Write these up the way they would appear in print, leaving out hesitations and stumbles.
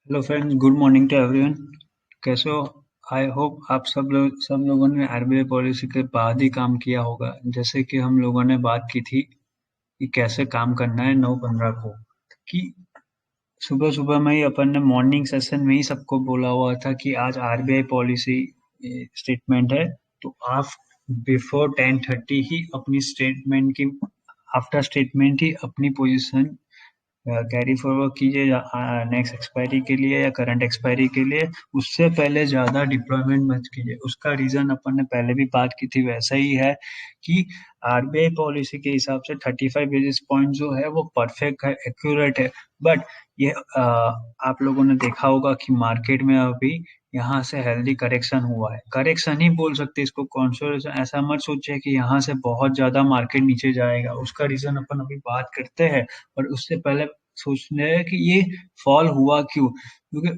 Hello friends, good morning to everyone. कैसे हो? I hope आप सब लोगों ने आरबीआई पॉलिसी के बाद ही काम किया होगा। जैसे कि हम लोगों ने बात की थी कि कैसे काम करना है 9/15 को, कि सुबह सुबह में ही अपन ने मॉर्निंग सेशन में ही सबको बोला हुआ था कि आज आरबीआई पॉलिसी स्टेटमेंट है। तो आप बिफोर 10:30 ही अपनी स्टेटमेंट की आफ्टर स्टेटमेंट ही अपनी पोजीशन कैरी फॉरवर्ड कीजिए नेक्स्ट एक्सपायरी के लिए या करंट एक्सपायरी के लिए। उससे पहले ज़्यादा डिप्लॉयमेंट मत कीजिए। उसका रीज़न अपन ने पहले भी बात की थी, वैसा ही है कि आरबीआई पॉलिसी के हिसाब से 35 बेसिस पॉइंट जो है वो परफेक्ट है, एक्यूरेट है। बट ये आप लोगों ने देखा होगा कि मार्केट में अभी यहाँ से हेल्दी करेक्शन हुआ है। करेक्शन ही बोल सकते इसको, कंसोलिडेशन ऐसा मत सोचिए कि यहाँ से बहुत ज़्यादा मार्केट नीचे जाएगा। उसका रीज़न अपन अभी बात करते हैं। और उससे पहले सोचने हैं कि ये फॉल हुआ क्यों, क्योंकि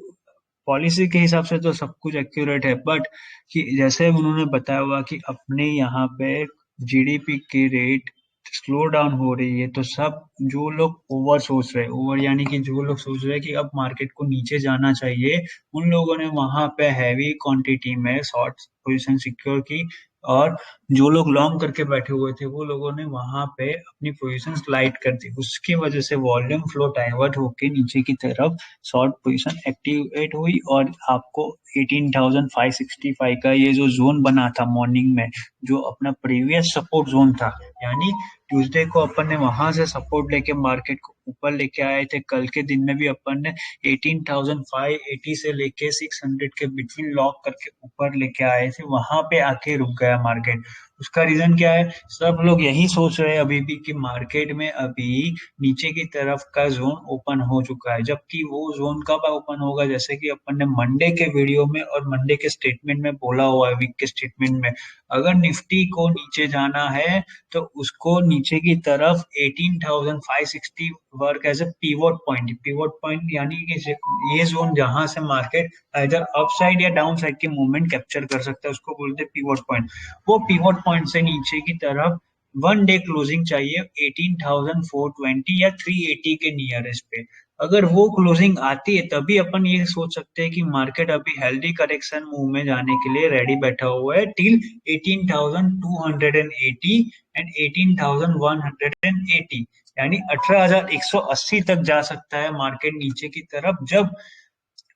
पॉलिसी के हिसाब से तो सब कुछ एक्यूरेट है। बट कि जैसे उन्होंने बताया हुआ कि अपने यहाँ पे जीडीपी की रेट स्लो डाउन हो रही है, तो सब जो लोग ओवर सोच रहे हैं, ओवर यानी कि जो लोग सोच रहे हैं कि अब मार्केट को नीचे जाना चाहिए, उन लोगों ने वहां पे हैवी क्वांटिटी में शॉर्ट पोजीशन सिक्योर की। और जो लोग लॉन्ग करके बैठे हुए थे वो लोगों ने वहां पे अपनी पोजीशन लाइट कर दी। उसकी वजह से वॉल्यूम फ्लो डाइवर्ट होके नीचे की तरफ शॉर्ट पोजीशन एक्टिवेट हुई और आपको 18,565 का ये जो जोन बना था मॉर्निंग में, जो अपना प्रीवियस सपोर्ट जोन था, यानी ट्यूसडे को अपन ने वहां से सपोर्ट लेके मार्केट को ऊपर लेके आए थे। कल के दिन में भी अपन ने 18,580 से लेके 600 के बिटवीन लॉक करके ऊपर लेके आए थे, वहां पे आके रुक गया मार्केट। उसका रीजन क्या है? सब लोग यही सोच रहे हैं अभी भी कि मार्केट में अभी नीचे की तरफ का जोन ओपन हो चुका है, जबकि वो जोन कब ओपन होगा? जैसे कि अपन ने मंडे के वीडियो में और मंडे के स्टेटमेंट में बोला हुआ है, वीक के स्टेटमेंट में, अगर निफ्टी को नीचे जाना है तो उसको नीचे की तरफ 18,560 work as a pivot point. Pivot point यानी कि ये जोन जहां से मार्केट इधर अप साइड या डाउन साइड की मूवमेंट कैप्चर कर सकता है, उसको बोलते हैं पिवोट पॉइंट। वो पिवोट पॉइंट से नीचे की तरफ वन डे क्लोजिंग चाहिए 18,420 या 380 के नियरेस्ट पे। अगर वो क्लोजिंग आती है तभी अपन ये सोच सकते हैं कि मार्केट अभी हेल्दी करेक्शन मूव में जाने के लिए रेडी बैठा हुआ है टिल 18,280 एंड 18,180, यानी 18,180 तक जा सकता है मार्केट नीचे की तरफ, जब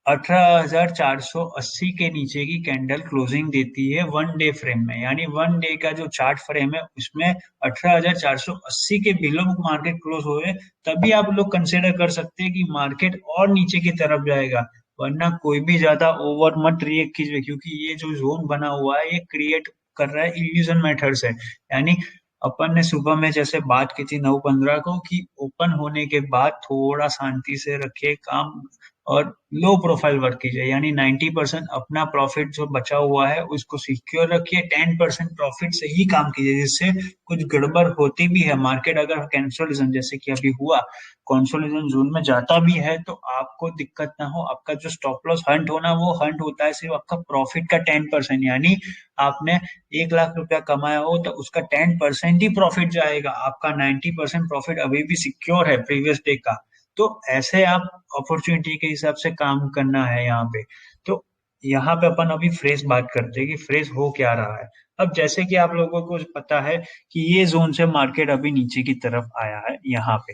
18,480 के नीचे की कैंडल क्लोजिंग देती है वन डे फ्रेम में। यानी वन डे का जो चार्ट फ्रेम है उसमें 18,480 के बिलो मार्केट क्लोज हुए, तभी आप लोग कंसिडर कर सकते हैं कि मार्केट और नीचे की तरफ जाएगा। वरना कोई भी ज्यादा ओवर मत रिएक्ट कीजिए, क्योंकि ये जो जोन बना हुआ है ये क्रिएट कर रहा है इल्यूजन मेथड से। यानी अपन ने सुबह में जैसे बात की थी 9/15 को कि ओपन होने के बाद थोड़ा शांति से रखिए काम और लो प्रोफाइल वर्क कीजिए। यानी 90% अपना प्रॉफिट जो बचा हुआ है उसको सिक्योर रखिए, 10% प्रॉफिट से ही काम कीजिए, जिससे कुछ गड़बड़ होती भी है, मार्केट अगर कैंसलेशन जैसे कि अभी हुआ, कंसोलिडेशन जोन में जाता भी है, तो आपको दिक्कत ना हो। आपका जो स्टॉप लॉस हंट होना वो हंट होता है सिर्फ आपका प्रॉफिट का 10%। यानी आपने 1 लाख रुपया कमाया हो तो उसका 10% ही प्रॉफिट जाएगा, आपका 90% प्रॉफिट अभी भी सिक्योर है प्रीवियस डे का। तो ऐसे आप अपॉर्चुनिटी के हिसाब से काम करना है यहाँ पे। तो यहाँ पे अपन अभी फ्रेश बात करते हैं कि फ्रेश हो क्या रहा है। अब जैसे कि आप लोगों को पता है कि ये जोन से मार्केट अभी नीचे की तरफ आया है। यहाँ पे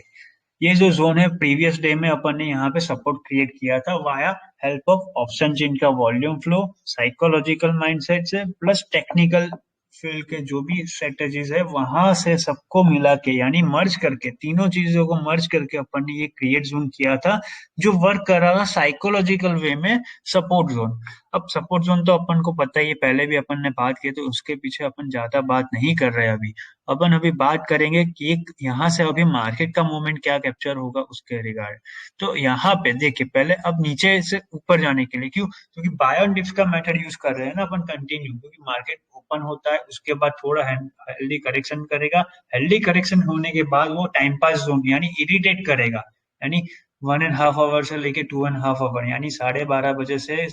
ये जो जोन है प्रीवियस डे में अपन ने यहाँ पे सपोर्ट क्रिएट किया था via help of option chain का वॉल्यूम फ्लो, साइकोलॉजिकल माइंडसेट से प्लस टेक्निकल फील्ड के जो भी स्ट्रेटेजीज है वहां से सबको मिला के, यानी मर्ज करके, तीनों चीजों को मर्ज करके अपन ने ये क्रिएट जोन किया था, जो वर्क कर रहा था साइकोलॉजिकल वे में सपोर्ट जोन। अब सपोर्ट जोन तो अपन को पता ही है, पहले भी अपन ने बात की, तो उसके पीछे अपन ज्यादा बात नहीं कर रहे अभी। अपन अभी बात करेंगे कि एक यहाँ से अभी मार्केट का मूवमेंट क्या कैप्चर होगा उसके रिगार्ड। तो यहाँ पे देखिए, पहले अब नीचे से ऊपर जाने के लिए क्यों, क्योंकि बाय ऑन डिप्स का मेथड यूज कर रहे हैं ना अपन कंटिन्यू, क्योंकि मार्केट ओपन होता है उसके बाद थोड़ा हेल्दी करेक्शन करेगा। हेल्दी करेक्शन होने के बाद वो टाइम पास जोन यानी इरिटेट करेगा, यानी 1.5 आवर से लेके 2.5 आवर, यानी 12:30 बजे से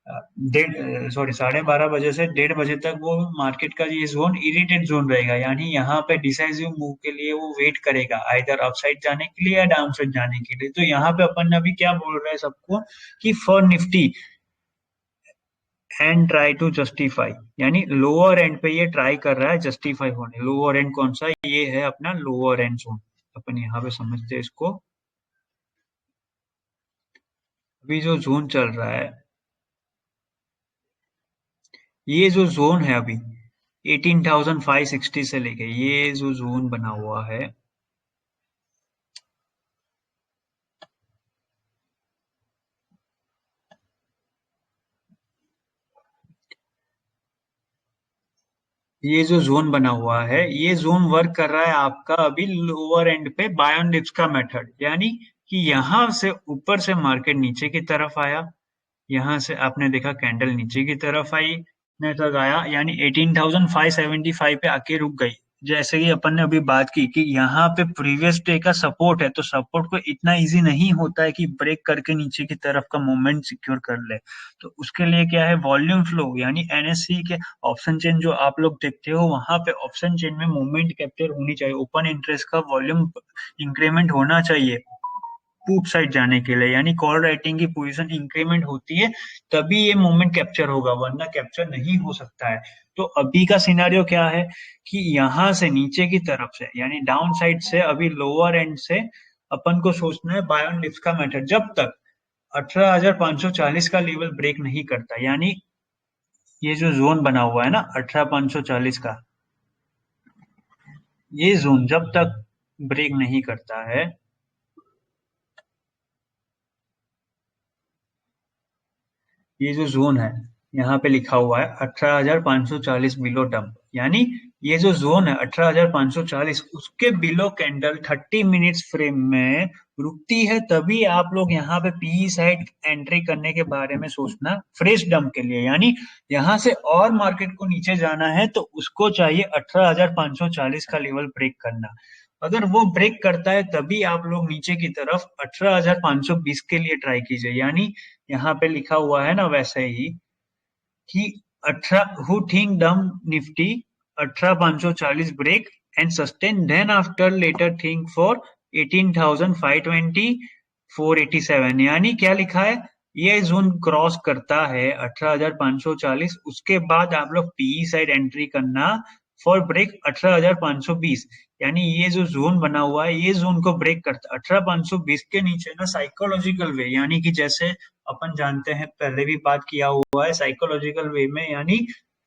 सॉरी 12:30 बजे से 1:30 बजे तक वो मार्केट का ये जोन इरिटेट जोन रहेगा, यानी यहाँ पे डिसाइसिव मूव के लिए वो वेट करेगा, आइदर अपसाइड जाने के लिए या डाउन साइड जाने के लिए। तो यहाँ पे अपन अभी क्या बोल रहे हैं सबको कि for Nifty and try to justify, यानी लोअर एंड पे ये ट्राई कर रहा है जस्टिफाई होने। लोअर एंड कौन सा, ये है अपना लोअर एंड जोन। अपन यहाँ पे समझते हैं इसको। अभी जो जोन चल रहा है, ये जो जोन है अभी 18,560 से लेके ये जो जोन बना हुआ है, ये जो जोन बना हुआ है, ये जोन वर्क कर रहा है आपका अभी लोअर एंड पे बाय ऑन डिप्स का मेथड, यानी कि यहाँ से ऊपर से मार्केट नीचे की तरफ आया, यहाँ से आपने देखा कैंडल नीचे की तरफ आई, इतने तक आया, यानी 18,575 पे आके रुक गई। जैसे कि अपन ने अभी बात की कि यहाँ पे प्रीवियस डे का सपोर्ट है, तो सपोर्ट को इतना इजी नहीं होता है कि ब्रेक करके नीचे की तरफ का मूवमेंट सिक्योर कर ले। तो उसके लिए क्या है, वॉल्यूम फ्लो, यानी एनएससी के ऑप्शन चेन जो आप लोग देखते हो, वहां पे ऑप्शन चेन में मूवमेंट कैप्चर होनी चाहिए, ओपन इंटरेस्ट का वॉल्यूम इंक्रीमेंट होना चाहिए पुट साइड जाने के लिए, यानी कॉल राइटिंग की पोजीशन इंक्रीमेंट होती है तभी ये मूवमेंट कैप्चर होगा, वरना कैप्चर नहीं हो सकता है। तो अभी का सिनारियो क्या है कि यहाँ से नीचे की तरफ से, यानी डाउन साइड से अभी लोअर एंड से अपन को सोचना है बाय ऑन डिप्स का मेथड, जब तक 18,540 का लेवल ब्रेक नहीं करता, यानी ये जो जोन बना हुआ है ना 18,540 का, ये जोन जब तक ब्रेक नहीं करता है, ये जो जोन है यहाँ पे लिखा हुआ है 18,540 बिलो डंप, यानी ये जो जोन है 18,540, उसके बिलो कैंडल 30 मिनट्स फ्रेम में रुकती है, तभी आप लोग यहाँ पे पीई साइड एंट्री करने के बारे में सोचना फ्रेश डंप के लिए। यानी यहाँ से और मार्केट को नीचे जाना है तो उसको चाहिए 18,540 का लेवल ब्रेक करना। अगर वो ब्रेक करता है तभी आप लोग नीचे की तरफ 18,520 के लिए ट्राई कीजिए, यानी यहाँ पे लिखा हुआ है ना वैसे ही कि 18 who think dump Nifty 18,540 break and sustain then after later think for 18,520 487, यानी क्या लिखा है, ये जोन क्रॉस करता है 18,540, उसके बाद आप लोग पीई साइड एंट्री करना फॉर ब्रेक 18,520, यानी ये जो जोन बना हुआ है ये जोन को ब्रेक करता है 18,520 के नीचे ना साइकोलॉजिकल वे, यानी कि जैसे अपन जानते हैं पहले भी बात किया हुआ है साइकोलॉजिकल वे में, यानी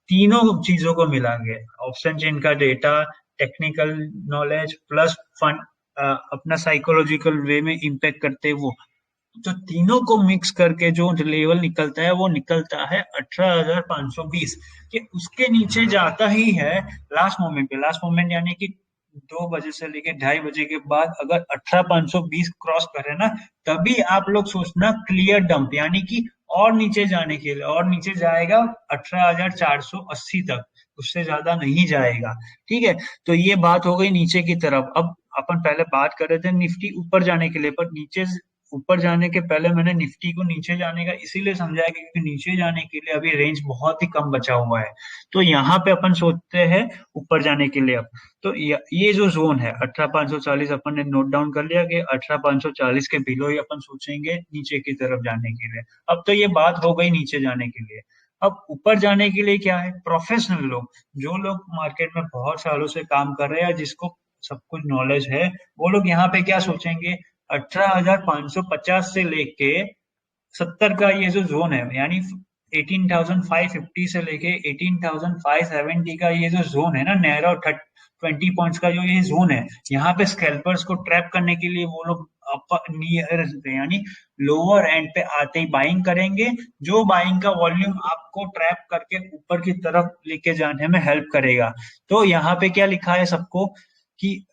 तीनों चीजों को मिला के ऑप्शन चेन का data, technical knowledge plus fund, अपना साइकोलॉजिकल वे में इम्पेक्ट करते वो, तो तीनों को मिक्स करके जो लेवल निकलता है वो निकलता है 18,520 कि उसके नीचे जाता ही है लास्ट मोमेंट पे। लास्ट मोमेंट यानी कि 2 बजे से लेके 2:30 बजे के बाद अगर 18,520 क्रॉस करे ना, तभी आप लोग सोचना क्लियर डंप, यानी कि और नीचे जाने के लिए, और नीचे जाएगा 18,480 तक, उससे ज्यादा नहीं जाएगा। ठीक है, तो ये बात हो गई नीचे की तरफ। अब अपन पहले बात कर रहे थे निफ्टी ऊपर जाने के लिए, पर नीचे ऊपर जाने के पहले मैंने निफ्टी को नीचे जाने का इसीलिए समझाया क्योंकि नीचे जाने के लिए अभी रेंज बहुत ही कम बचा हुआ है। तो यहाँ पे अपन सोचते हैं ऊपर जाने के लिए। अब तो ये जो जोन है 18,540 अपन ने नोट डाउन कर लिया कि 18,540 के बिलो ही अपन सोचेंगे नीचे की तरफ जाने के लिए। अब तो ये बात हो गई नीचे जाने के लिए। अब ऊपर जाने के लिए क्या है, प्रोफेशनल लोग, जो लोग मार्केट में बहुत सालों से काम कर रहे हैं, जिसको सब कुछ नॉलेज है, वो लोग यहाँ पे क्या सोचेंगे, 18,550 से लेके 70 का ये जो जोन है, यानी 18,550 से लेके 18,570 का ये जो जोन है ना, नैरो 20 पॉइंट्स का जो ये जोन है, यहाँ पे स्कैल्पर्स को ट्रैप करने के लिए वो लोग नियर यानी लोअर एंड पे आते ही बाइंग करेंगे, जो बाइंग का वॉल्यूम आपको ट्रैप करके ऊपर की तरफ लेके जाने में हेल्प करेगा। तो यहाँ पे क्या लिखा है सबको कि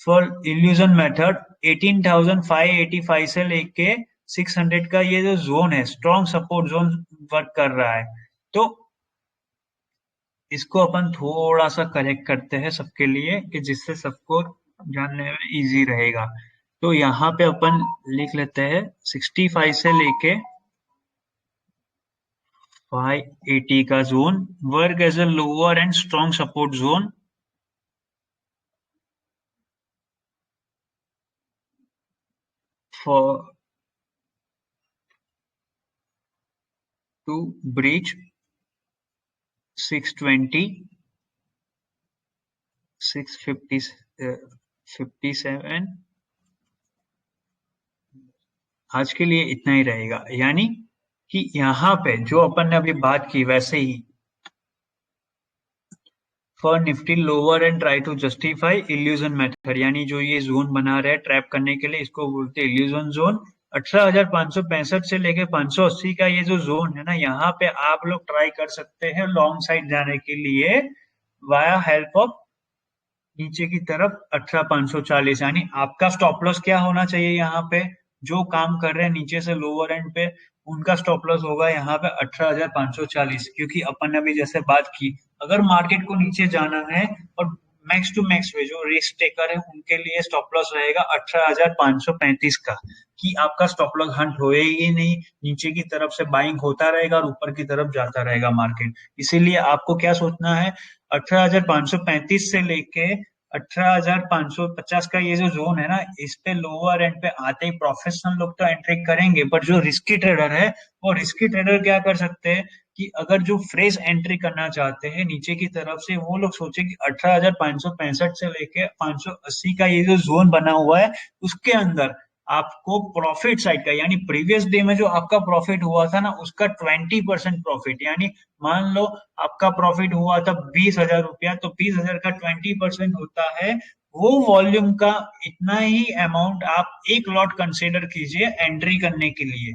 फॉर इल्यूजन मेथड 18,585 से लेके 600 का ये जो जोन है स्ट्रॉन्ग सपोर्ट जोन वर्क कर रहा है। तो इसको अपन थोड़ा सा करेक्ट करते हैं सबके लिए कि जिससे सबको जानने में इजी रहेगा। तो यहाँ पे अपन लिख लेते हैं 65 से लेके 580 का zone work as a lower end strong support zone for to breach 620 657 आज के लिए इतना ही रहेगा। यानी कि यहाँ पे जो अपन ने अभी बात की वैसे ही for Nifty lower end try to justify illusion method, यानी जो ये जोन बना रहे हैं ट्रैप करने के लिए, इसको बोलते हैं इल्यूजन जोन। 18,565 से लेके 580 का ये जो जोन है ना, यहाँ पे आप लोग ट्राई कर सकते हैं लॉन्ग साइड जाने के लिए वाया हेल्प ऑफ नीचे की तरफ 18,540। यानी आपका स्टॉप लॉस क्या होना चाहिए यहाँ पे, जो काम कर रहे हैं नीचे से लोअर एंड पे उनका स्टॉप लॉस होगा यहाँ पे 18,540, क्योंकि अपन ने अभी जैसे बात की अगर मार्केट को नीचे जाना है और मैक्स टू मैक्स में जो रिस्क टेकर है उनके लिए स्टॉप लॉस रहेगा 18,535 का, कि आपका स्टॉप लॉस हंट होएगी नहीं, नीचे की तरफ से बाइंग होता रहेगा और ऊपर की तरफ जाता रहेगा मार्केट। इसीलिए आपको क्या सोचना है, 18,535 से लेके 18,550 का ये जो जोन है ना, इस पे लोअर एंड पे आते ही प्रोफेशनल लोग तो एंट्री करेंगे, पर जो रिस्की ट्रेडर है वो रिस्की ट्रेडर क्या कर सकते हैं कि अगर जो फ्रेश एंट्री करना चाहते हैं नीचे की तरफ से, वो लोग सोचे कि 18,565 से लेके 580 का ये जो जोन बना हुआ है उसके अंदर आपको प्रॉफिट साइड का, यानी प्रीवियस डे में जो आपका प्रॉफिट हुआ था ना उसका 20% प्रॉफिट, यानी मान लो आपका प्रॉफिट हुआ था 20,000 रुपया, तो 20,000 का 20% होता है वो वॉल्यूम का, इतना ही अमाउंट आप एक लॉट कंसिडर कीजिए एंट्री करने के लिए।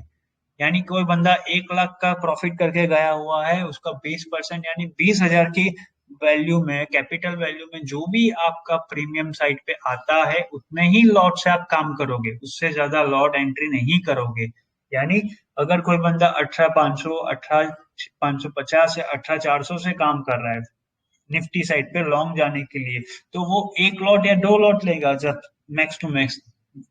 यानी कोई बंदा 1 लाख का प्रॉफिट करके गया हुआ है, उसका 20% यानी 20,000 की वैल्यू में, कैपिटल वैल्यू में जो भी आपका प्रीमियम साइड पे आता है उतने ही लॉट से आप काम करोगे, उससे ज्यादा लॉट एंट्री नहीं करोगे। यानी अगर कोई बंदा 18,500 18,550 या 18,400 से काम कर रहा है निफ्टी साइड पे लॉन्ग जाने के लिए, तो वो एक लॉट या दो लॉट लेगा जब मैक्स टू मैक्स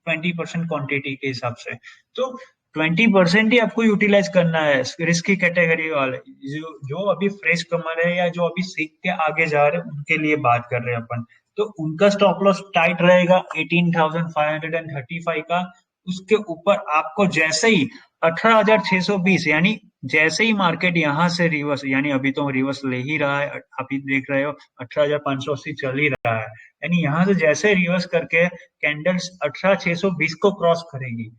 20% क्वांटिटी के हिसाब से। तो 20% ही आपको यूटिलाइज करना है रिस्की कैटेगरी वाले, जो अभी फ्रेश कमर है या जो अभी सीख के आगे जा रहे हैं उनके लिए बात कर रहे हैं अपन। तो उनका स्टॉप लॉस टाइट रहेगा 18,535 का। उसके ऊपर आपको जैसे ही 18,620, यानी जैसे ही मार्केट यहाँ से रिवर्स, यानी अभी तो रिवर्स ले ही रहा है, आप ही देख रहे हो 18,580 चल ही रहा है, यानी यहाँ से जैसे रिवर्स करके कैंडल्स 18,620 को क्रॉस करेगी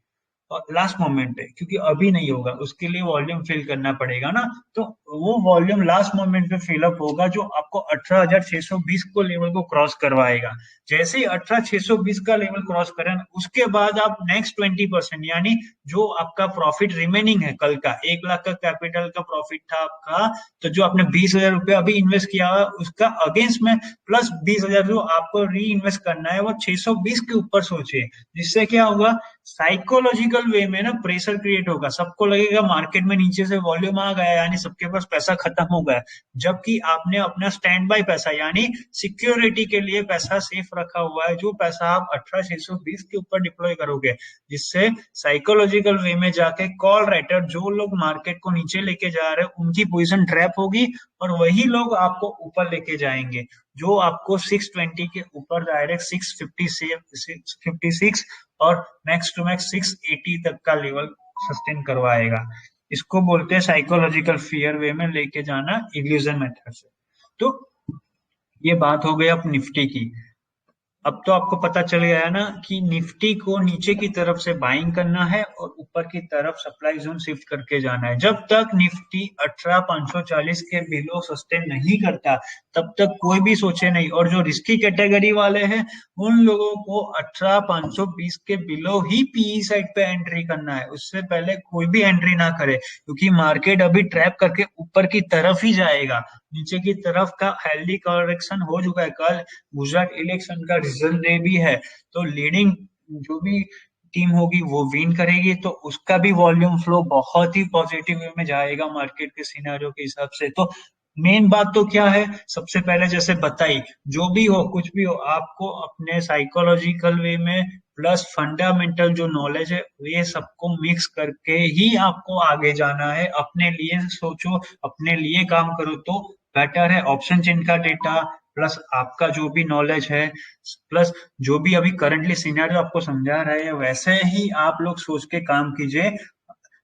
और लास्ट मोमेंट पे, क्योंकि अभी नहीं होगा उसके लिए वॉल्यूम फिल करना पड़ेगा ना, तो वो वॉल्यूम लास्ट मोमेंट पे फिलअप होगा जो आपको 18,620 को लेवल को क्रॉस करवाएगा। जैसे ही 18,620 का लेवल क्रॉस करें उसके बाद आप नेक्स्ट 20%, यानी जो आपका प्रॉफिट रिमेनिंग है कल का 1 लाख का कैपिटल का प्रॉफिट था आपका, तो जो आपने 20,000 रुपया अभी इन्वेस्ट किया हुआ उसका अगेंस्ट में प्लस 20,000 जो आपको री इन्वेस्ट करना है वो 620 के ऊपर सोचिए। जिससे क्या होगा, साइकोलॉजिकल वे में ना प्रेशर क्रिएट होगा, सबको लगेगा मार्केट में नीचे से वॉल्यूम आ गया यानी सबके पास पैसा खत्म हो गया, जबकि आपने अपना स्टैंड बाय पैसा यानी सिक्योरिटी के लिए पैसा सेफ रखा हुआ है, जो पैसा आप 18,620 के ऊपर डिप्लॉय करोगे, जिससे साइकोलॉजिकल वे में जाके कॉल राइटर जो लोग मार्केट को नीचे लेके जा रहे हैं उनकी पोजीशन ट्रैप होगी और वही लोग आपको ऊपर लेके जाएंगे, जो आपको 620 के ऊपर डायरेक्ट 656 और मैक्स टू मैक्स 680 तक का लेवल सस्टेन करवाएगा। इसको बोलते हैं साइकोलॉजिकल फियर वे में लेके जाना इल्यूजन मेथड से। तो ये बात हो गई अब निफ्टी की। अब तो आपको पता चल गया है ना कि निफ्टी को नीचे की तरफ से बाइंग करना है और ऊपर की तरफ सप्लाई जोन शिफ्ट करके जाना है। जब तक निफ्टी 18,540 के बिलो सस्टेन नहीं करता तब तक कोई भी सोचे नहीं, और जो रिस्की कैटेगरी वाले हैं उन लोगों को 18,520 के बिलो ही पीई साइड पे एंट्री करना है, उससे पहले कोई भी एंट्री ना करे, क्योंकि मार्केट अभी ट्रैप करके ऊपर की तरफ ही जाएगा। नीचे की तरफ का हेल्दी करेक्शन हो चुका है, कल गुजरात इलेक्शन का रिजल्ट डे भी है, तो लीडिंग जो भी टीम होगी वो विन करेगी, तो उसका भी वॉल्यूम फ्लो बहुत ही पॉजिटिव वे में जाएगा मार्केट के सिनेरियो के हिसाब से। तो मेन बात तो क्या है, सबसे पहले जैसे बताई, जो भी हो कुछ भी हो आपको अपने साइकोलॉजिकल वे में प्लस फंडामेंटल जो नॉलेज है, ये सबको मिक्स करके ही आपको आगे जाना है। अपने लिए सोचो, अपने लिए काम करो तो बेटर है। ऑप्शन चेन का डेटा प्लस आपका जो भी नॉलेज है, प्लस जो भी अभी करंटली सिनेरियो आपको समझा रहे हैं, वैसे ही आप लोग सोच के काम कीजिए।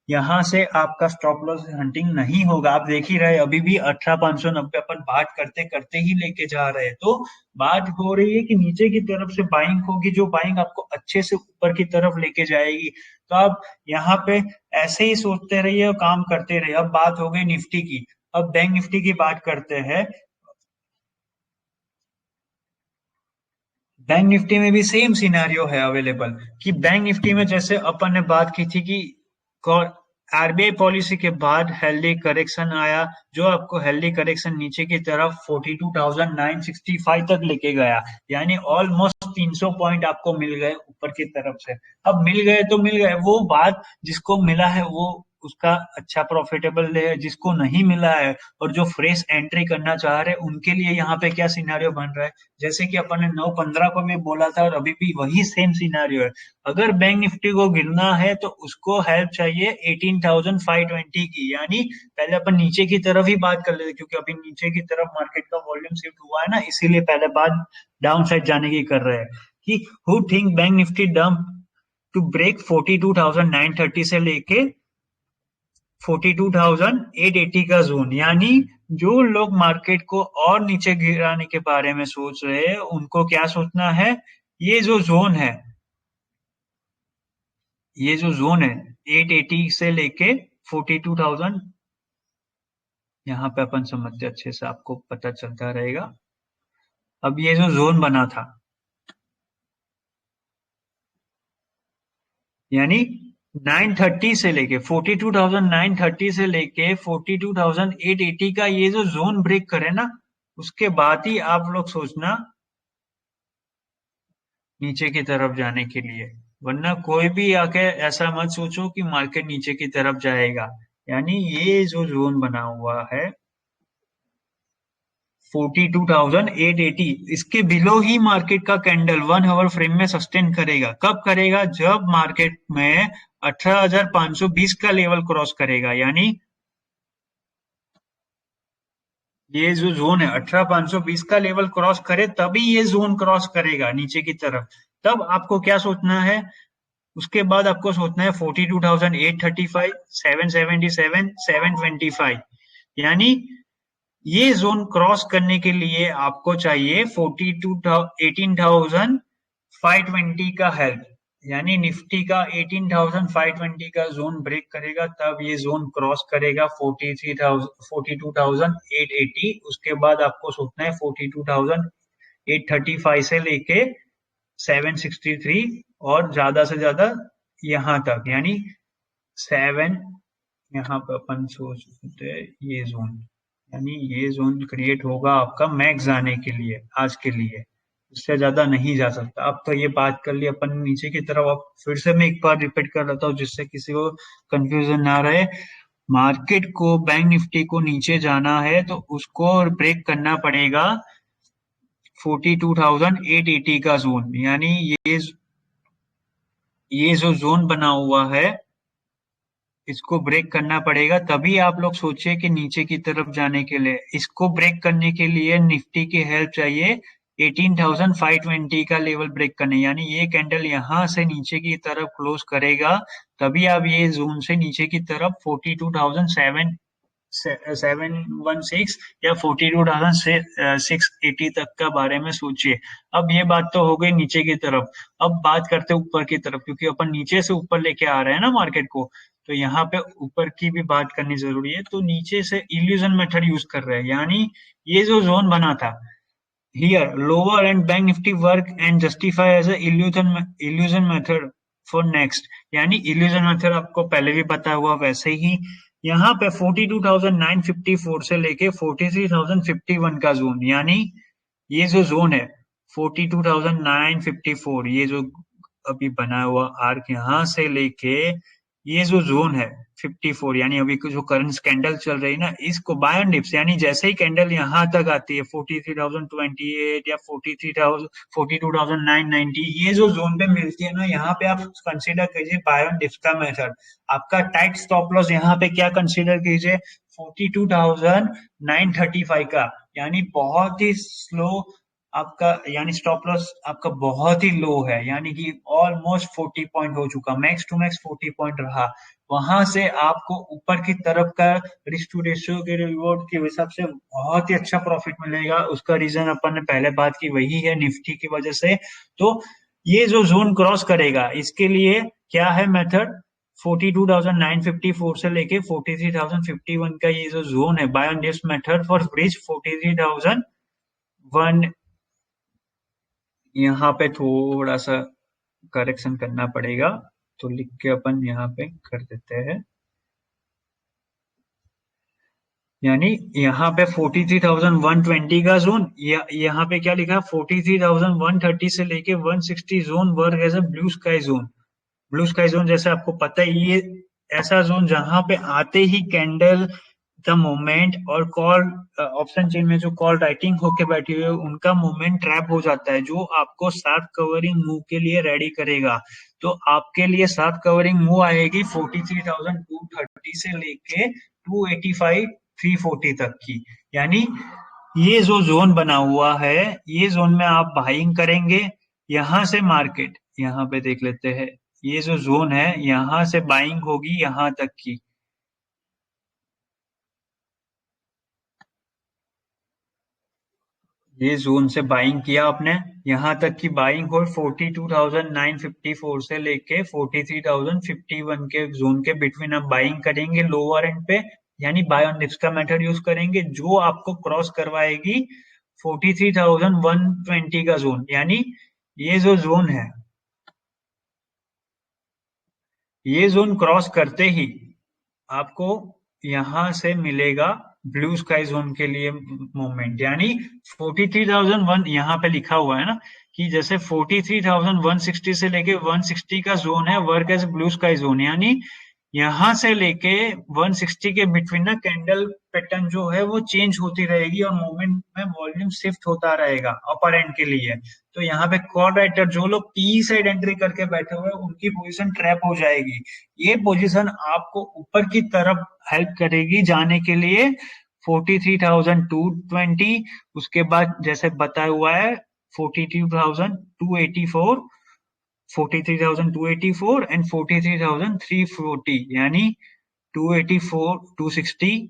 यहाँ से आपका स्टॉप लॉस हंटिंग नहीं होगा। आप देख ही रहे अभी भी 18,590 अपन बात करते करते ही लेके जा रहे हैं, तो बात हो रही है कि नीचे की तरफ से बाइंग होगी, जो बाइंग आपको अच्छे से ऊपर की तरफ लेके जाएगी। तो आप यहाँ पे ऐसे ही सोचते रहिए और काम करते रहिए। अब बात हो गई निफ्टी की, अब बैंक निफ्टी की बात करते हैं। बैंक निफ्टी में भी सेम सिनेरियो है अवेलेबल, कि बैंक निफ्टी में जैसे अपन ने बात की थी कि आरबीआई पॉलिसी के बाद हेल्दी करेक्शन आया, जो आपको हेल्दी करेक्शन नीचे की तरफ 42,965 तक लेके गया। यानी ऑलमोस्ट 300 पॉइंट आपको मिल गए ऊपर की तरफ से। अब मिल गए तो मिल गए, वो बात जिसको मिला है वो उसका अच्छा प्रॉफिटेबल है, जिसको नहीं मिला है और जो फ्रेश एंट्री करना चाह रहे हैं उनके लिए यहाँ पे क्या सिनेरियो बन रहा है, जैसे कि अपन ने 9:15 को मैं बोला था और अभी भी वही सेम सिनेरियो है। अगर बैंक निफ्टी को गिरना है तो उसको हेल्प चाहिए 18,520 की। यानी पहले अपन नीचे की तरफ ही बात कर लेते, क्योंकि अभी नीचे की तरफ मार्केट का वॉल्यूम शिफ्ट हुआ है ना, इसीलिए पहले बात डाउन साइड जाने की कर रहे हैं कि who think bank Nifty dump to break 42,930 से लेके 42,880 का जोन। यानी जो लोग मार्केट को और नीचे गिराने के बारे में सोच रहे हैं, उनको क्या सोचना है, ये जो जोन है, ये जो जोन है 880 से लेके 42,000, यहाँ पे अपन समझते अच्छे से, आपको पता चलता रहेगा। अब ये जो जोन बना था, यानी 930 से लेके 42,930 से लेके 42,880 का ये जो जोन ब्रेक करे ना, उसके बाद ही आप लोग सोचना नीचे की तरफ जाने के लिए। वरना कोई भी आके ऐसा मत सोचो कि मार्केट नीचे की तरफ जाएगा। यानी ये जो जोन बना हुआ है 42,880, इसके बिलो ही मार्केट का कैंडल 1 आवर फ्रेम में सस्टेन करेगा। कब करेगा? जब मार्केट में 18,520 का लेवल क्रॉस करेगा। यानी ये जो जोन है 18,520 का लेवल क्रॉस करे तभी ये जोन क्रॉस करेगा नीचे की तरफ। तब आपको क्या सोचना है? उसके बाद आपको सोचना है 42,835, 777, 725। यानी ये जोन क्रॉस करने के लिए आपको चाहिए 18,520 का हेल्प। यानी निफ्टी का 18,520 का जोन ब्रेक करेगा, तब ये जोन क्रॉस करेगा 42,880। उसके बाद आपको सोचना है 42,835 से लेके 763 और ज्यादा से ज्यादा यहाँ तक, यानी 7, यहाँ पे अपन सोच सकते हैं ये जोन। यानी ये जोन क्रिएट होगा आपका मैक्स जाने के लिए, आज के लिए इससे ज्यादा नहीं जा सकता। अब तो ये बात कर ली अपन नीचे की तरफ। अब फिर से मैं एक बार रिपीट कर लेता हूँ जिससे किसी को कंफ्यूजन ना रहे। मार्केट को, बैंक निफ्टी को नीचे जाना है तो उसको ब्रेक करना पड़ेगा 42,880 का जोन। यानी ये जो जोन बना हुआ है इसको ब्रेक करना पड़ेगा, तभी आप लोग सोचिए कि नीचे की तरफ जाने के लिए। इसको ब्रेक करने के लिए निफ्टी की हेल्प चाहिए 18,520 का लेवल ब्रेक करने। यानी ये कैंडल यहाँ से नीचे की तरफ क्लोज करेगा, तभी आप ये जोन से नीचे की तरफ 42,716 या 42,680 तक का बारे में सोचिए। अब ये बात तो हो गई नीचे की तरफ। अब बात करते हैं ऊपर की तरफ, क्योंकि अपन नीचे से ऊपर लेके आ रहे हैं ना मार्केट को, तो यहाँ पे ऊपर की भी बात करनी जरूरी है। तो नीचे से इल्यूजन मेथड यूज कर रहे हैं। यानी ये जो जोन बना था here, lower end bank Nifty work and justify as illusion method for next. यानी इल्यूजन मेथड आपको पहले भी पता हुआ, वैसे ही यहाँ पे 42,954 से लेके 43,051 का जोन। यानी ये जो जोन है 42,954, ये जो अभी बना हुआ आर्क, यहाँ से लेके ये जो जोन है 54 यानी अभी जो करंट कैंडल चल रही है ना, इसको बाय ऑन डिप्स यानी जैसे ही कैंडल यहाँ तक आती है 43,028 या 43,000 42,990 ये जो जोन पे मिलती है ना, यहाँ पे आप कंसीडर कीजिए बाय ऑन डिप्स का मेथड। आपका टाइट स्टॉप लॉस यहाँ पे क्या कंसीडर कीजिए 42,935 का, यानी बहुत ही स्लो आपका, यानी स्टॉप लॉस आपका बहुत ही लो है, यानी कि ऑलमोस्ट 40 पॉइंट हो चुका, मैक्स टू मैक्स 40 पॉइंट रहा। वहां से आपको ऊपर की तरफ का रिस्क टू रेशियो के रिवॉर्ड के हिसाब से बहुत ही अच्छा प्रॉफिट मिलेगा। उसका रीजन अपन ने पहले बात की वही है, निफ्टी की वजह से। तो ये जो जोन क्रॉस करेगा इसके लिए क्या है मेथड, 42,954 से लेके 43,051 का ये जो जोन है buy on dips method for breach 43,001। यहाँ पे थोड़ा सा करेक्शन करना पड़ेगा, तो लिख के अपन यहाँ पे कर देते हैं, यानी यहाँ पे 43,120 का जोन, यहाँ पे क्या लिखा 43,130 से लेके 160 zone work as a blue sky zone. Blue sky zone जैसे आपको पता है, ये ऐसा जोन जहां पे आते ही कैंडल का मोमेंट और कॉल ऑप्शन चेन में जो कॉल राइटिंग होके बैठी हुई है उनका मोमेंट ट्रैप हो जाता है, जो आपको शार्प कवरिंग मूव के लिए रेडी करेगा। तो आपके लिए शार्प कवरिंग मूव आएगी 43,230 से लेके 285 340 तक की, यानी ये जो जोन बना हुआ है ये जोन में आप बाइंग करेंगे। यहां से मार्केट यहाँ पे देख लेते हैं, ये जो जोन है यहां से बाइंग होगी यहां तक की, ये जोन से बाइंग किया आपने, यहां तक की बाइंग हो 42,954 से लेके 43,051 के जोन के बिटवीन आप बाइंग करेंगे लोअर एंड पे, यानी बाय ऑन डिप्स का मेथड यूज करेंगे, जो आपको क्रॉस करवाएगी 43,120 का जोन। यानी ये जो जोन है, ये जोन क्रॉस करते ही आपको यहां से मिलेगा ब्लू स्काई जोन के लिए मूवमेंट, यानी 43,001 यहाँ पे लिखा हुआ है ना कि जैसे 43,160 से लेके 160 का जोन है work as blue sky zone, यानी यहाँ से लेके 160 के बिटवीन ना कैंडल पैटर्न जो है वो चेंज होती रहेगी और मूवमेंट में वॉल्यूम शिफ्ट होता रहेगा अपर एंड के लिए। तो यहाँ पे कॉल राइटर जो लोग पी साइड एंट्री करके बैठे हुए हैं उनकी पोजीशन ट्रैप हो जाएगी। ये पोजीशन आपको ऊपर की तरफ हेल्प करेगी जाने के लिए 43,220, उसके बाद जैसे बताया हुआ है 42,284, 43,284 एंड 43,340, यानी 284 260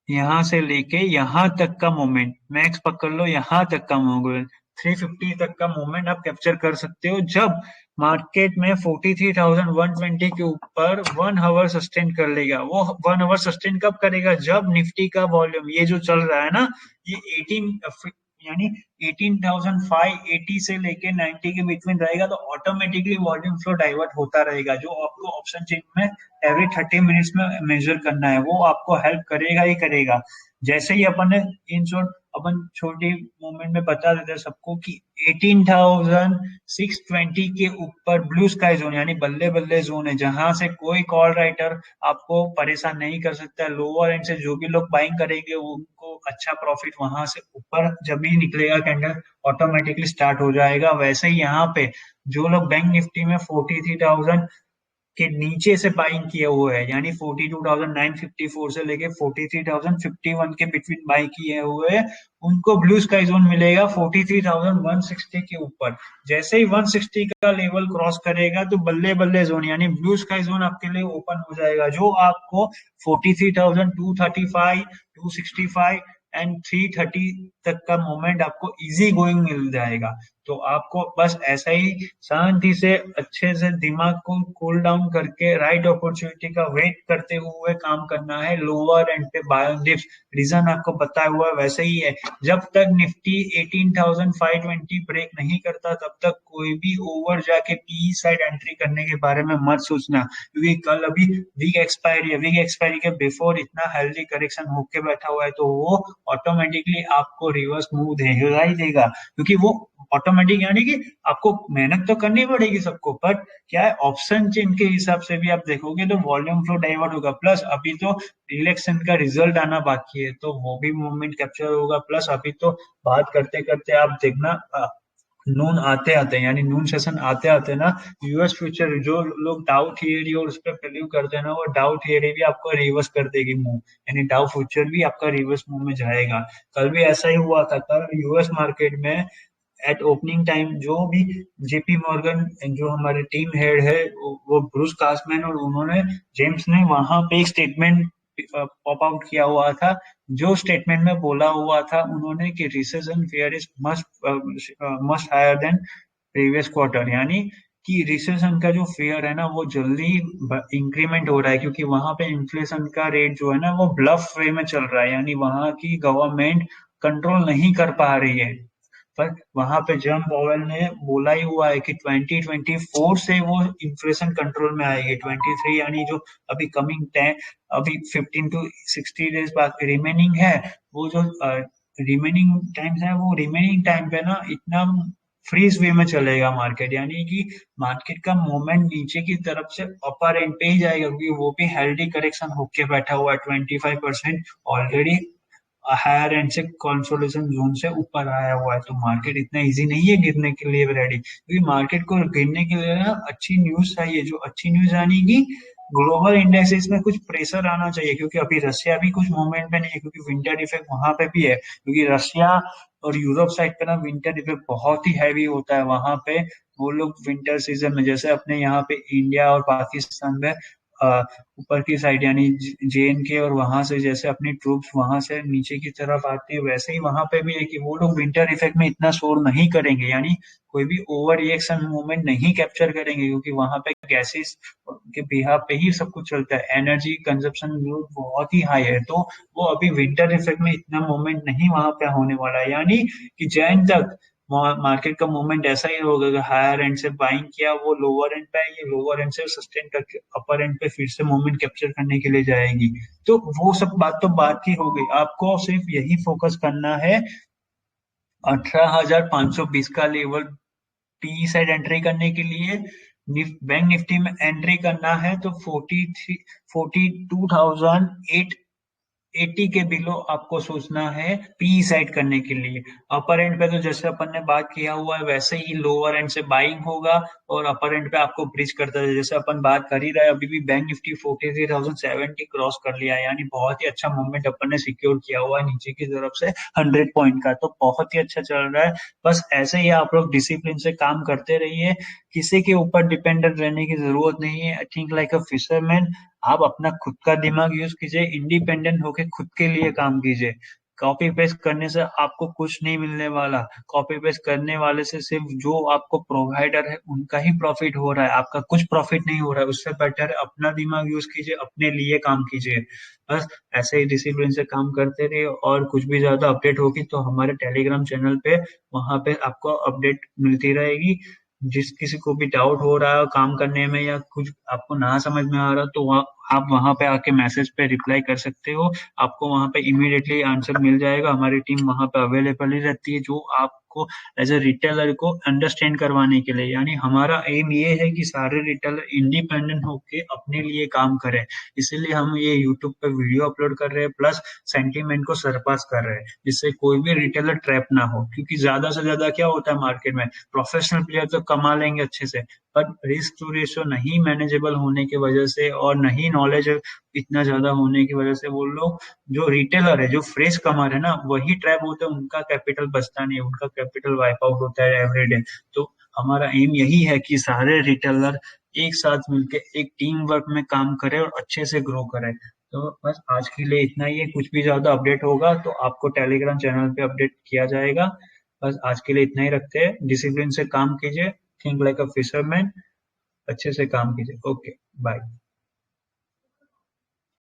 यहाँ से लेके यहाँ तक का मोमेंट मैक्स पकड़ लो, यहाँ तक का मोमेंट 350 तक का मोमेंट आप कैप्चर कर सकते हो जब मार्केट में 43,120 के ऊपर 1 आवर सस्टेन कर लेगा। वो 1 आवर सस्टेन कब करेगा, जब निफ्टी का वॉल्यूम ये जो चल रहा है ना, ये 18 यानी 18,580 से लेके 90 के बिटवीन रहेगा, तो ऑटोमेटिकली वॉल्यूम फ्लो डाइवर्ट होता रहेगा, जो आपको ऑप्शन चेन में एवरी 30 मिनट्स में मेजर करना है, वो आपको हेल्प करेगा ही करेगा। जैसे ही अपन ने इन शॉर्ट अपन छोटी मूवमेंट में बता देते हैं सबको कि 18,620 के ऊपर ब्लू स्काई जोन यानी बल्ले बल्ले जोन है, जहां से कोई कॉल राइटर आपको परेशान नहीं कर सकता। लोअर एंड से जो भी लोग बाइंग करेंगे उनको अच्छा प्रॉफिट वहां से ऊपर जब भी निकलेगा कैंडल ऑटोमेटिकली स्टार्ट हो जाएगा। वैसे ही यहाँ पे जो लोग बैंक निफ्टी में 43,000 के नीचे से बाइंग किए हुए हैं, यानी 42,954 से लेके 43,051 के बिटवीन बाई किए हुए हैं, उनको ब्लू स्काई जोन मिलेगा 43,160 के ऊपर। जैसे ही 160 का लेवल क्रॉस करेगा तो बल्ले बल्ले जोन यानी ब्लू स्काई जोन आपके लिए ओपन हो जाएगा, जो आपको 43,235 265 एंड 330 तक का मोमेंट आपको इजी गोइंग मिल जाएगा। तो आपको बस ऐसा ही शांति से अच्छे से दिमाग को कूल डाउन करके राइट अपॉर्चुनिटी का वेट करते हुए काम करना है। लोअर एंड पे बाय ऑन डिप्स रीजन आपको बताया हुआ है वैसे ही है, जब तक निफ्टी 18,520 ब्रेक नहीं करता तब तक कोई भी ओवर जाके पी साइड एंट्री करने के बारे में मत सोचना, क्योंकि कल अभी वीक एक्सपायरी है, वीक एक्सपायरी के बिफोर इतना हेल्दी करेक्शन होके बैठा हुआ है, तो वो ऑटोमेटिकली आपको रिवर्स मूव देगा ही देगा, क्योंकि वो ऑटोमेटिक, यानी कि आपको मेहनत तो करनी पड़ेगी सबको, बट क्या है ऑप्शन चेन के हिसाब से भी आप देखोगे तो वॉल्यूम फ्लो डाइवर्ट होगा। प्लस अभी तो इलेक्शन का रिजल्ट आना बाकी है, तो वो भी मूवमेंट कैप्चर होगा। प्लस अभी तो बात करते करते आप देखना, नून आते आते यानी नून सेशन आते आते ना, यूएस फ्यूचर जो लोग डाउ थियरी और उस पर बिलीव करते हैं ना, वो डाउ थियरी भी आपको रिवर्स कर देगी मूव, यानी डाउ फ्यूचर भी आपका रिवर्स मूव में जाएगा। कल भी ऐसा ही हुआ था। कल यूएस मार्केट में एट ओपनिंग टाइम जो भी जेपी मॉर्गन जो हमारे टीम हेड है, वो ब्रूस कासमैन, और उन्होंने जेम्स ने वहां पे एक स्टेटमेंट पॉप आउट किया हुआ था। जो स्टेटमेंट में बोला हुआ था उन्होंने कि recession fair is must must higher than previous quarter, यानी कि रिसेशन का जो फेयर है ना वो जल्दी इंक्रीमेंट हो रहा है, क्योंकि वहां पे इन्फ्लेशन का रेट जो है ना वो ब्लफ वे में चल रहा है, यानी वहां की गवर्नमेंट कंट्रोल नहीं कर पा रही है। पर वहां पे जर्म पॉवेल ने बोला ही हुआ है कि 2024 से वो इन्फ्लेशन कंट्रोल में आएगी। 23 यानी जो अभी कमिंग टाइम, अभी 15 to 60 डेज बाद रिमेनिंग है, वो जो रिमेनिंग टाइम्स है, वो रिमेनिंग टाइम पे ना इतना फ्रीज वे में चलेगा मार्केट, यानी कि मार्केट का मोमेंट नीचे की तरफ से अपर एंड पे ही जाएगा, क्योंकि वो भी हेल्दी करेक्शन होके बैठा हुआ है। 25% ऑलरेडी हायर एंड से कंसोलिडेशन जोन से ऊपर आया हुआ है, तो मार्केट इतना इजी नहीं है गिरने के लिए रेडी, क्योंकि मार्केट को गिरने के लिए ना अच्छी न्यूज चाहिए। जो अच्छी न्यूज आनी की ग्लोबल इंडेक्सेस में कुछ प्रेशर आना चाहिए, क्योंकि अभी रशिया भी कुछ मोमेंट पे नहीं है, क्योंकि विंटर इफेक्ट वहां पे भी है, क्योंकि रशिया और यूरोप साइड पे ना विंटर इफेक्ट बहुत ही हैवी होता है वहां पे। वो लोग विंटर सीजन में, जैसे अपने यहाँ पे इंडिया और पाकिस्तान में अ, ऊपर की साइड यानी JNK, और वहां से जैसे अपनी ट्रूप्स वहां से नीचे की तरफ आती है, वैसे ही वहां पे भी है कि वो लोग विंटर इफेक्ट में इतना शोर नहीं करेंगे, यानी कोई भी ओवर रिएक्शन मूवमेंट नहीं कैप्चर करेंगे, क्योंकि वहां पे गैसेस के बिहाफ पे ही सब कुछ चलता है। एनर्जी कंजप्शन बहुत ही हाई है, तो वो अभी विंटर इफेक्ट में इतना मूवमेंट नहीं वहां पे होने वाला है, यानी कि जैन तक मार्केट का मूवमेंट ऐसा ही होगा कि हायर एंड से बाइंग किया वो लोअर एंड पे आएगी, लोअर एंड से सस्टेन करके अपर एंड पे फिर से मूवमेंट कैप्चर करने के लिए जाएगी। तो वो सब बात तो बात की हो गई, आपको सिर्फ यही फोकस करना है 18,520 का लेवल पी साइड एंट्री करने के लिए। बैंक निफ्टी में एंट्री करना है तो 42,880 के बिलो आपको सोचना है पी साइड करने के लिए। अपर एंड पे तो जैसे अपन ने बात किया हुआ है वैसे ही लोअर एंड से बाइंग होगा, और अपर एंड पे आपको ब्रिज करता है, जैसे अपन बात कर ही रहे हैं। अभी भी बैंक निफ्टी 43,070 क्रॉस कर लिया है, यानी बहुत ही अच्छा मूवमेंट अपन ने सिक्योर किया हुआ है नीचे की तरफ से 100 पॉइंट का, तो बहुत ही अच्छा चल रहा है। बस ऐसे ही आप लोग डिसिप्लिन से काम करते रहिए, किसी के ऊपर डिपेंडेंट रहने की जरूरत नहीं है। I think like a fisherman, आप अपना खुद का दिमाग यूज कीजिए, इंडिपेंडेंट होके खुद के लिए काम कीजिए। कॉपी पेस्ट करने से आपको कुछ नहीं मिलने वाला। कॉपी पेस्ट करने वाले से सिर्फ जो आपको प्रोवाइडर है उनका ही प्रॉफिट हो रहा है, आपका कुछ प्रॉफिट नहीं हो रहा है। उससे बेटर है अपना दिमाग यूज कीजिए, अपने लिए काम कीजिए। बस ऐसे ही डिसिप्लिन से काम करते रहिए, और कुछ भी ज्यादा अपडेट होगी तो हमारे टेलीग्राम चैनल पे, वहां पे आपको अपडेट मिलती रहेगी। जिस किसी को भी डाउट हो रहा है काम करने में, या कुछ आपको ना समझ में आ रहा, तो वहाँ आप वहां पे आके मैसेज पे रिप्लाई कर सकते हो। आपको वहां पे इमीडिएटली आंसर मिल जाएगा। हमारी टीम वहां पे अवेलेबल ही रहती है, जो आपको एज ए रिटेलर को अंडरस्टैंड करवाने के लिए। यानी हमारा एम ये है कि सारे रिटेलर इंडिपेंडेंट होके अपने लिए काम करें, इसीलिए हम ये यूट्यूब पे वीडियो अपलोड कर रहे हैं, प्लस सेंटीमेंट को सरपास कर रहे हैं, जिससे कोई भी रिटेलर ट्रैप ना हो। क्योंकि ज्यादा से ज्यादा क्या होता है मार्केट में, प्रोफेशनल प्लेयर तो कमा लेंगे अच्छे से, पर रिस्क टू रेशियो नहीं मैनेजेबल होने की वजह से, और नहीं नॉलेज इतना ज्यादा होने की वजह से, वो लोग जो रिटेलर है, जो फ्रेश कमर है ना, वही ट्रैप होते हैं, उनका कैपिटल बचता नहीं है, उनका कैपिटल वाइप आउट होता है एवरीडे। तो हमारा एम यही है कि सारे रिटेलर एक साथ मिलके एक टीम वर्क में काम करें और अच्छे से ग्रो करें। तो बस आज के लिए इतना ही है, कुछ भी ज्यादा अपडेट होगा तो आपको टेलीग्राम चैनल पे अपडेट किया जाएगा। बस आज के लिए इतना ही रखते हैं, डिसिप्लिन से काम कीजिए, थिंक लाइक अ फिशरमैन, अच्छे से काम कीजिए। Okay, bye.